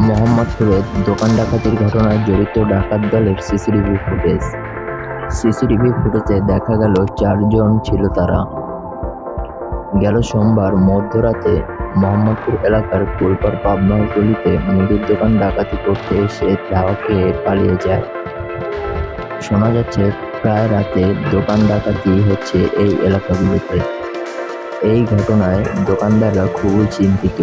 মোহাম্মদপুরে দোকান ডাকাতির ঘটনায় জড়িত ডাকাত দলের সিসিটিভি ফুটেজ। সিসিটিভি ফুটেজে দেখা গেল 4 জন ছিল তারা। গেল সোমবার মধ্যরাতে মোহাম্মদপুর এলাকার কুলপাড় পাবনা গলিতে মুদির দোকান ডাকাতি করতে এসে ধাওয়া খেয়ে পালিয়ে যায়। শোনা যাচ্ছে প্রায় রাতে দোকান ডাকাতি হচ্ছে এই এলাকাগুলোতে। এই ঘটনায় দোকানদাররা খুবই চিন্তিত।